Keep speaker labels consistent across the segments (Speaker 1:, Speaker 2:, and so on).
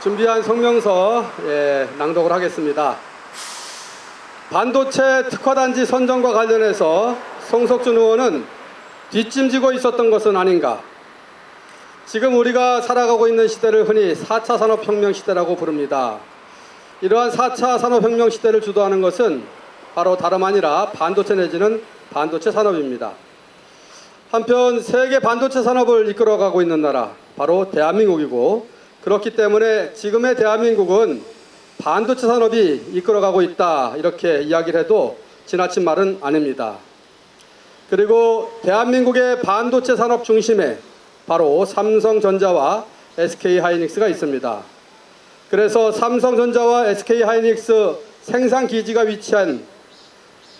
Speaker 1: 준비한 성명서 낭독을 하겠습니다. 반도체 특화단지 선정과 관련해서 송석준 의원은 뒷짐지고 있었던 것은 아닌가. 지금 우리가 살아가고 있는 시대를 흔히 4차 산업혁명 시대라고 부릅니다. 이러한 4차 산업혁명 시대를 주도하는 것은 바로 다름 아니라 반도체 내지는 반도체 산업입니다. 한편 세계 반도체 산업을 이끌어가고 있는 나라 바로 대한민국이고, 그렇기 때문에 지금의 대한민국은 반도체 산업이 이끌어가고 있다 이렇게 이야기를 해도 지나친 말은 아닙니다. 그리고 대한민국의 반도체 산업 중심에 바로 삼성전자와 SK하이닉스가 있습니다. 그래서 삼성전자와 SK하이닉스 생산 기지가 위치한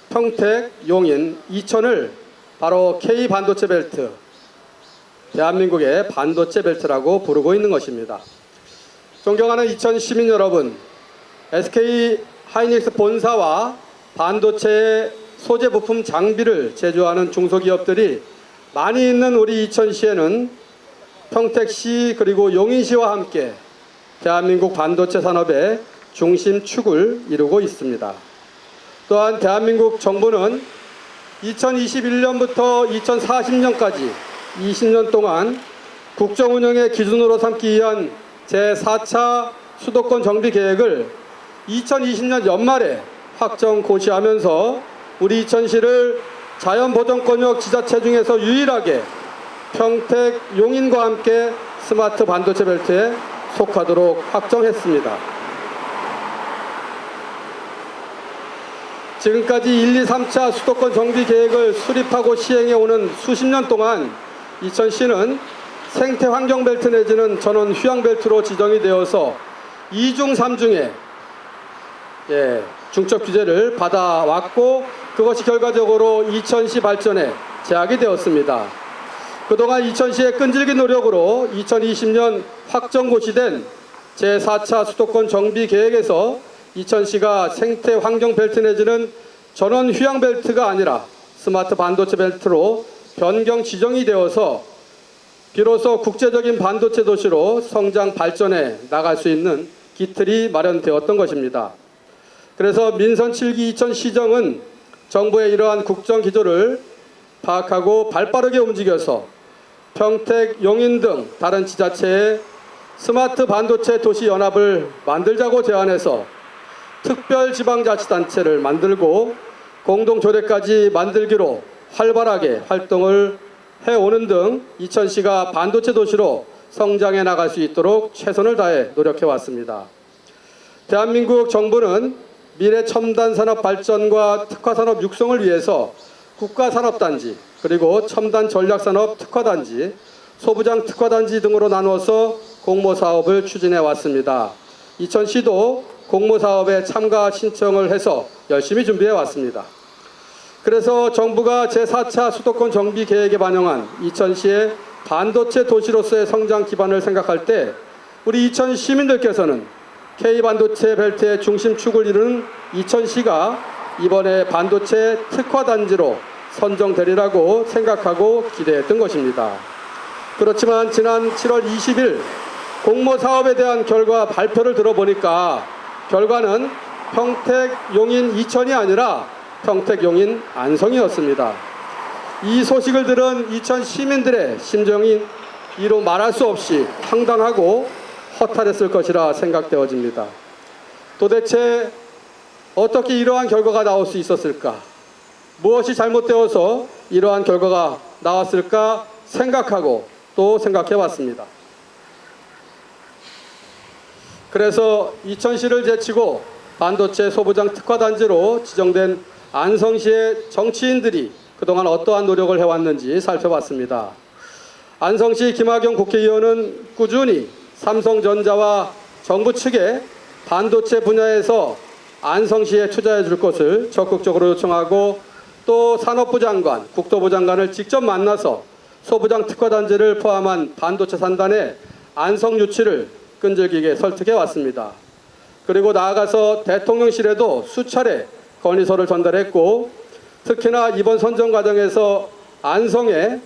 Speaker 1: 평택, 용인, 이천을 바로 K반도체 벨트, 대한민국의 반도체 벨트라고 부르고 있는 것입니다. 존경하는 이천 시민 여러분, SK하이닉스 본사와 반도체 소재 부품 장비를 제조하는 중소기업들이 많이 있는 우리 이천시에는 평택시 그리고 용인시와 함께 대한민국 반도체 산업의 중심축을 이루고 있습니다. 또한 대한민국 정부는 2021년부터 2040년까지 20년 동안 국정운영의 기준으로 삼기 위한 제4차 수도권 정비 계획을 2020년 연말에 확정 고시하면서 우리 이천시를 자연보전권역 지자체 중에서 유일하게 평택, 용인과 함께 스마트 반도체 벨트에 속하도록 확정했습니다. 지금까지 1, 2, 3차 수도권 정비 계획을 수립하고 시행해 오는 수십 년 동안 이천시는 생태 환경 벨트 내지는 전원 휴양 벨트로 지정이 되어서 2중 3중에 중첩 규제를 받아왔고, 그것이 결과적으로 이천시 발전에 제약이 되었습니다. 그동안 이천시의 끈질긴 노력으로 2020년 확정 고시된 제4차 수도권 정비 계획에서 이천시가 생태 환경 벨트 내지는 전원 휴양 벨트가 아니라 스마트 반도체 벨트로 변경 지정이 되어서 비로소 국제적인 반도체 도시로 성장 발전해 나갈 수 있는 기틀이 마련되었던 것입니다. 그래서 민선 7기 이천시정은 정부의 이러한 국정 기조를 파악하고 발빠르게 움직여서 평택, 용인 등 다른 지자체에 스마트 반도체 도시 연합을 만들자고 제안해서 특별지방자치단체를 만들고 공동조례까지 만들기로 활발하게 활동을 해오는 등 이천시가 반도체 도시로 성장해 나갈 수 있도록 최선을 다해 노력해왔습니다. 대한민국 정부는 미래 첨단 산업 발전과 특화산업 육성을 위해서 국가산업단지, 그리고 첨단 전략산업 특화단지, 소부장 특화단지 등으로 나누어서 공모사업을 추진해 왔습니다. 이천시도 공모사업에 참가 신청을 해서 열심히 준비해 왔습니다. 그래서 정부가 제4차 수도권 정비 계획에 반영한 이천시의 반도체 도시로서의 성장 기반을 생각할 때 우리 이천 시민들께서는 K반도체 벨트의 중심축을 이루는 이천시가 이번에 반도체 특화단지로 선정되리라고 생각하고 기대했던 것입니다. 그렇지만 지난 7월 20일 공모사업에 대한 결과 발표를 들어보니까 결과는 평택, 용인, 이천이 아니라 평택, 용인, 안성이었습니다. 이 소식을 들은 이천 시민들의 심정이 이로 말할 수 없이 황당하고 허탈했을 것이라 생각되어집니다. 도대체 어떻게 이러한 결과가 나올 수 있었을까? 무엇이 잘못되어서 이러한 결과가 나왔을까 생각하고 또 생각해 왔습니다. 그래서 이천시를 제치고 반도체 소부장 특화단지로 지정된 안성시의 정치인들이 그동안 어떠한 노력을 해왔는지 살펴봤습니다. 안성시 김학영 국회의원은 꾸준히 삼성전자와 정부 측에 반도체 분야에서 안성시에 투자해 줄 것을 적극적으로 요청하고, 또 산업부 장관, 국토부 장관을 직접 만나서 소부장 특화단지를 포함한 반도체 산단의 안성 유치를 끈질기게 설득해 왔습니다. 그리고 나아가서 대통령실에도 수차례 건의서를 전달했고, 특히나 이번 선정 과정에서 안성에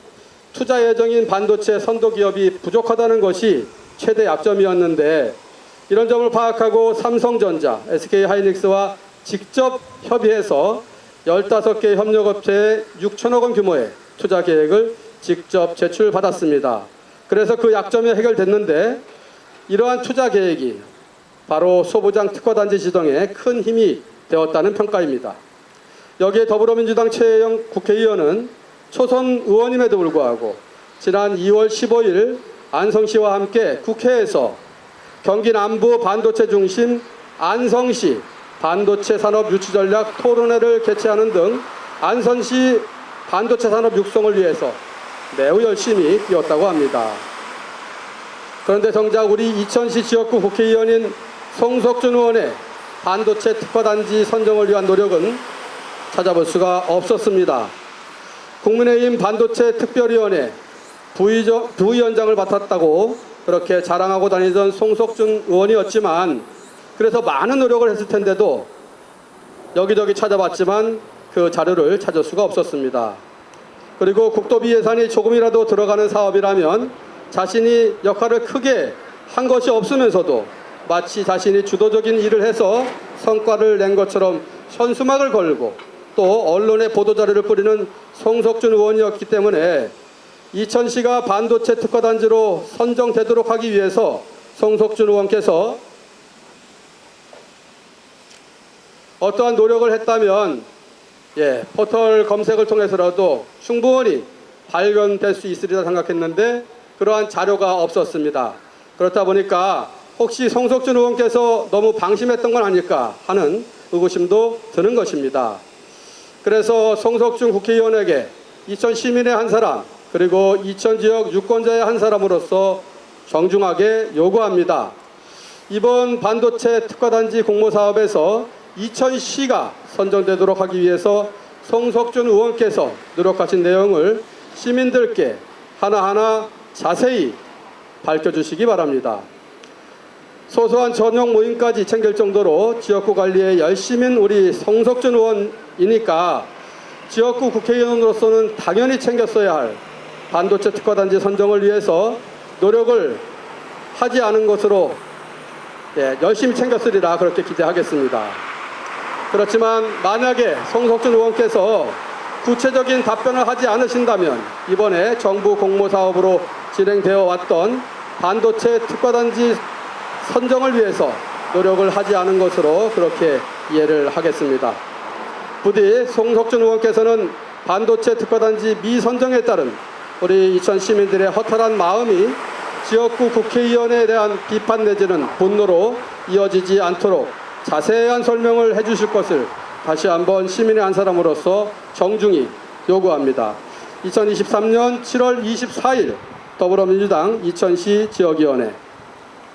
Speaker 1: 투자 예정인 반도체 선도 기업이 부족하다는 것이 최대 약점이었는데 이런 점을 파악하고 삼성전자, SK하이닉스와 직접 협의해서 15개 협력업체에 6천억 원 규모의 투자 계획을 직접 제출받았습니다. 그래서 그 약점이 해결됐는데 이러한 투자 계획이 바로 소부장 특화단지 지정에 큰 힘이 되었다는 평가입니다. 여기에 더불어민주당 최혜영 국회의원은 초선 의원임에도 불구하고 지난 2월 15일 안성시와 함께 국회에서 경기 남부 반도체 중심 안성시 반도체 산업 유치 전략 토론회를 개최하는 등 안성시 반도체 산업 육성을 위해서 매우 열심히 뛰었다고 합니다. 그런데 정작 우리 이천시 지역구 국회의원인 송석준 의원의 반도체 특화단지 선정을 위한 노력은 찾아볼 수가 없었습니다. 국민의힘 반도체 특별위원회 부위원장을 맡았다고 그렇게 자랑하고 다니던 송석준 의원이었지만 그래서 많은 노력을 했을 텐데도 여기저기 찾아봤지만 그 자료를 찾을 수가 없었습니다. 그리고 국도비 예산이 조금이라도 들어가는 사업이라면 자신이 역할을 크게 한 것이 없으면서도 마치 자신이 주도적인 일을 해서 성과를 낸 것처럼 현수막을 걸고 또 언론에 보도자료를 뿌리는 송석준 의원이었기 때문에 이천시가 반도체 특화단지로 선정되도록 하기 위해서 송석준 의원께서 어떠한 노력을 했다면 포털 검색을 통해서라도 충분히 발견될 수 있으리라 생각했는데 그러한 자료가 없었습니다. 그렇다 보니까 혹시 송석준 의원께서 너무 방심했던 건 아닐까 하는 의구심도 드는 것입니다. 그래서 송석준 국회의원에게 이천 시민의 한 사람 그리고 이천 지역 유권자의 한 사람으로서 정중하게 요구합니다. 이번 반도체 특화단지 공모사업에서 이천시가 선정되도록 하기 위해서 송석준 의원께서 노력하신 내용을 시민들께 하나하나 자세히 밝혀주시기 바랍니다. 소소한 저녁 모임까지 챙길 정도로 지역구 관리에 열심인 우리 송석준 의원이니까 지역구 국회의원으로서는 당연히 챙겼어야 할 반도체 특화단지 선정을 위해서 노력을 하지 않은 것으로 열심히 챙겼으리라 그렇게 기대하겠습니다. 그렇지만 만약에 송석준 의원께서 구체적인 답변을 하지 않으신다면 이번에 정부 공모사업으로 진행되어 왔던 반도체 특화단지 선정을 위해서 노력을 하지 않은 것으로 그렇게 이해를 하겠습니다. 부디 송석준 의원께서는 반도체 특화단지 미선정에 따른 우리 이천 시민들의 허탈한 마음이 지역구 국회의원에 대한 비판 내지는 분노로 이어지지 않도록 자세한 설명을 해주실 것을 다시 한번 시민의 한 사람으로서 정중히 요구합니다. 2023년 7월 24일 더불어민주당 이천시 지역위원회